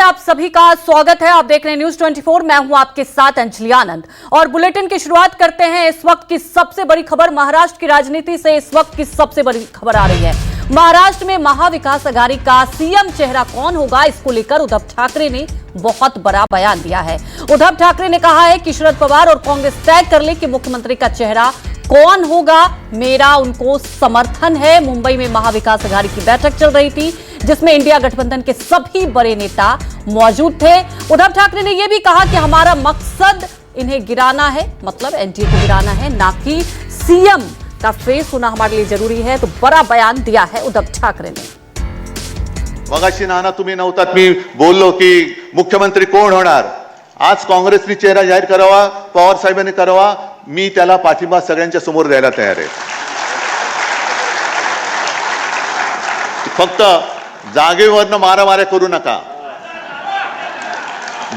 आप सभी का स्वागत है। आप देख रहे हैं न्यूज 24। मैं हूं आपके साथ अंजलि आनंद और बुलेटिन की शुरुआत करते हैं इस वक्त की सबसे बड़ी खबर। महाराष्ट्र की राजनीति से इस वक्त की सबसे बड़ी खबर आ रही है। महाराष्ट्र में महाविकास आघाड़ी का सीएम चेहरा कौन होगा, इसको लेकर उद्धव ठाकरे ने बहुत बड़ा बयान दिया है। उद्धव ठाकरे ने कहा है कि शरद पवार और कांग्रेस तय कर ले कि मुख्यमंत्री का चेहरा कौन होगा, मेरा उनको समर्थन है। मुंबई में महाविकास आघाड़ी की बैठक चल रही थी जिसमें इंडिया गठबंधन के सभी बड़े नेता मौजूद थे। उद्धव ठाकरे ने यह भी कहा कि हमारा मकसद इन्हें गिराना है, मतलब एनडीए को गिराना है, ना कि सीएम का फेस होना हमारे लिए जरूरी है। तो बड़ा बयान दिया है उद्धव ठाकरे ने। मगाशी नाना तुम्ही नव्हतात, मी बोललो की मुख्यमंत्री कोण होणार, आज काँग्रेसने चेहरा जाहीर करावा, पवार साहेबांनी करावा, मी त्याला पाठिंबा सगळ्यांच्या समोर द्यायला तयार आहे। फक्त जागेवरनं मारामाऱ्या करू नका,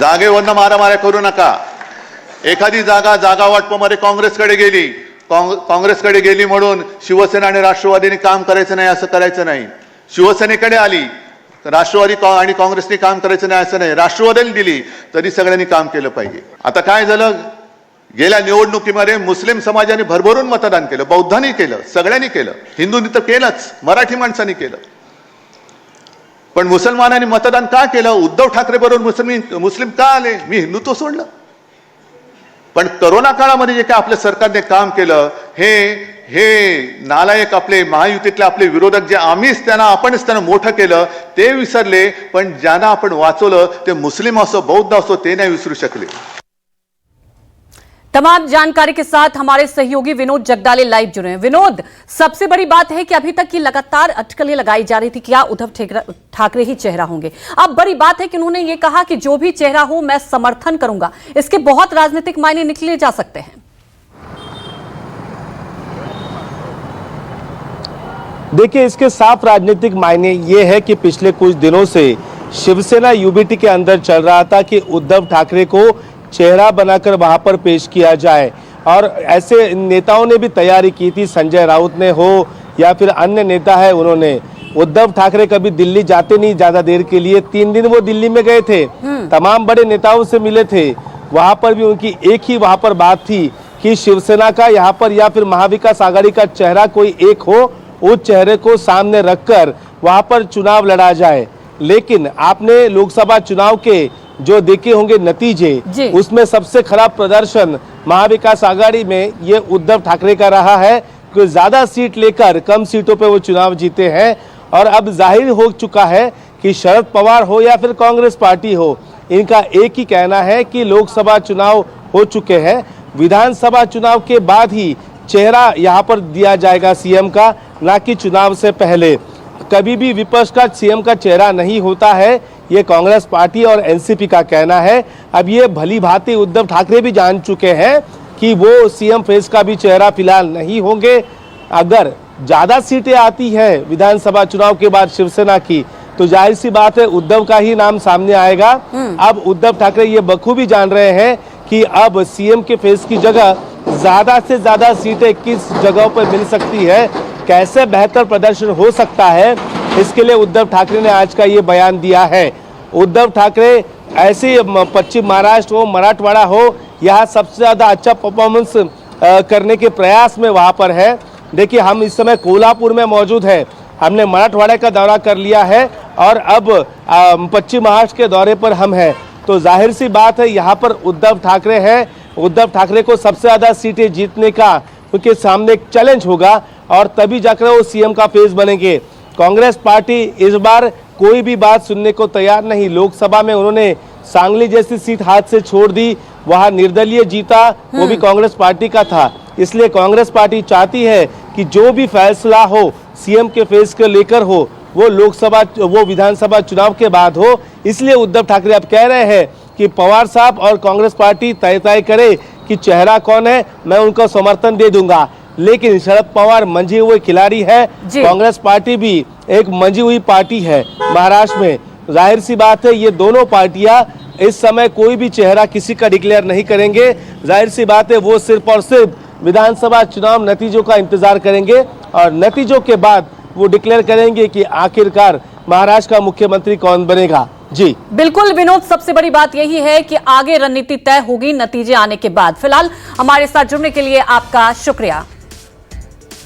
जागेवरनं मारामाऱ्या करू नका। एखादी जागा वाटपामध्ये काँग्रेसकडे गेली, काँग्रेसकडे गेली म्हणून शिवसेना आणि राष्ट्रवादीने काम करायचं नाही असं करायचं नाही। शिवसेनेकडे आली, राष्ट्रवादी आणि काँग्रेसने काम करायचं नाही असं नाही। राष्ट्रवादीने दिली तरी सगळ्यांनी काम केलं पाहिजे। आता काय झालं, गेल्या निवडणुकीमध्ये मुस्लिम समाजाने भरभरून मतदान केलं, बौद्धांनी केलं, सगळ्यांनी केलं, हिंदूंनी तर केलंच, मराठी माणसांनी केलं, पण मुसलमानांनी मतदान का केलं? उद्धव ठाकरे बरोबर मुस्लिम का आले? मी हिंदुत्व सोडलं। पण कोरोना काळामध्ये जे काय आपल्या सरकारने काम केलं, हे नालायक आपले महायुतीतले आपले विरोधक जे आपणच त्यांना मोठं केलं ते विसरले, पण ज्यांना आपण वाचवलं ते मुस्लिम असो बौद्ध असो ते नाही विसरू शकले। तमाम जानकारी के साथ हमारे सहयोगी विनोद जगदाले लाइव जुड़े हैं। विनोद, सबसे बड़ी बात है कि अभी तक की लगातार अटकलें लगाई जा रही थी कि क्या उद्धव ठाकरे ही चेहरा होंगे। अब बड़ी बात है कि उन्होंने ये कहा कि जो भी चेहरा हो मैं समर्थन करूंगा। इसके बहुत राजनीतिक मायने निकले जा सकते हैं। देखिए, इसके साफ राजनीतिक मायने ये है कि पिछले कुछ दिनों से शिवसेना यूबीटी के अंदर चल रहा था कि उद्धव ठाकरे को चेहरा बनाकर वहां पर पेश किया जाए, और ऐसे नेताओं ने भी तैयारी की थी। संजय राउत ने हो या फिर अन्य नेता है, उन्होंने उद्धव ठाकरे कभी दिल्ली जाते नहीं ज्यादा देर के लिए, 3 दिन वो दिल्ली में गए थे, तमाम बड़े नेताओं से मिले थे। वहां पर भी उनकी एक ही वहां पर बात थी कि शिवसेना का यहाँ पर या फिर महाविकास आघाड़ी का चेहरा कोई एक हो, उस चेहरे को सामने रखकर वहां पर चुनाव लड़ा जाए। लेकिन आपने लोकसभा चुनाव के जो देखे होंगे नतीजे, उसमें सबसे खराब प्रदर्शन महाविकास आघाड़ी में ये उद्धव ठाकरे का रहा है कि ज्यादा सीट लेकर कम सीटों पे वो चुनाव जीते हैं। और अब जाहिर हो चुका है कि शरद पवार हो या फिर कांग्रेस पार्टी हो, इनका एक ही कहना है कि लोकसभा चुनाव हो चुके हैं, विधानसभा चुनाव के बाद ही चेहरा यहाँ पर दिया जाएगा सीएम का, ना कि चुनाव से पहले। कभी भी विपक्ष का सीएम का चेहरा नहीं होता है, ये कांग्रेस पार्टी और एनसीपी का कहना है। अब ये भली भांति उद्धव ठाकरे भी जान चुके हैं कि वो सीएम फेस का भी चेहरा फिलहाल नहीं होंगे। अगर ज्यादा सीटें आती है विधानसभा चुनाव के बाद शिवसेना की, तो जाहिर सी बात है उद्धव का ही नाम सामने आएगा। अब उद्धव ठाकरे ये बखूबी जान रहे हैं कि अब सीएम के फेस की जगह ज्यादा से ज्यादा सीटें किस जगहों पर मिल सकती है, कैसे बेहतर प्रदर्शन हो सकता है, इसके लिए उद्धव ठाकरे ने आज का ये बयान दिया है। उद्धव ठाकरे ऐसे पश्चिम महाराष्ट्र हो, मराठवाड़ा हो, यहाँ सबसे ज्यादा अच्छा परफॉर्मेंस करने के प्रयास में वहाँ पर है। देखिए, हम इस समय कोल्हापुर में मौजूद है, हमने मराठवाड़ा का दौरा कर लिया है और अब पश्चिम महाराष्ट्र के दौरे पर हम हैं। तो जाहिर सी बात है यहाँ पर उद्धव ठाकरे हैं। उद्धव ठाकरे को सबसे ज्यादा सीटें जीतने का उनके सामने एक चैलेंज होगा और तभी जाकर वो सीएम का फेस बनेंगे। कांग्रेस पार्टी इस बार कोई भी बात सुनने को तैयार नहीं। लोकसभा में उन्होंने सांगली जैसी सीट हाथ से छोड़ दी, वहां निर्दलीय जीता, वो भी कांग्रेस पार्टी का था। इसलिए कांग्रेस पार्टी चाहती है कि जो भी फैसला हो सीएम के फेस को लेकर हो, वो विधानसभा चुनाव के बाद हो। इसलिए उद्धव ठाकरे अब कह रहे हैं कि पवार साहब और कांग्रेस पार्टी तय करे कि चेहरा कौन है, मैं उनको समर्थन दे दूंगा। लेकिन शरद पवार मंझे हुए खिलाड़ी है, कांग्रेस पार्टी भी एक मंझी हुई पार्टी है महाराष्ट्र में। जाहिर सी बात है ये दोनों पार्टियां इस समय कोई भी चेहरा किसी का डिक्लेयर नहीं करेंगे। जाहिर सी बात है वो सिर्फ और सिर्फ विधानसभा चुनाव नतीजों का इंतजार करेंगे और नतीजों के बाद वो डिक्लेयर करेंगे कि आखिरकार महाराष्ट्र का मुख्यमंत्री कौन बनेगा। जी बिल्कुल विनोद, सबसे बड़ी बात यही है कि आगे रणनीति तय होगी नतीजे आने के बाद। फिलहाल हमारे साथ जुड़ने के लिए आपका शुक्रिया।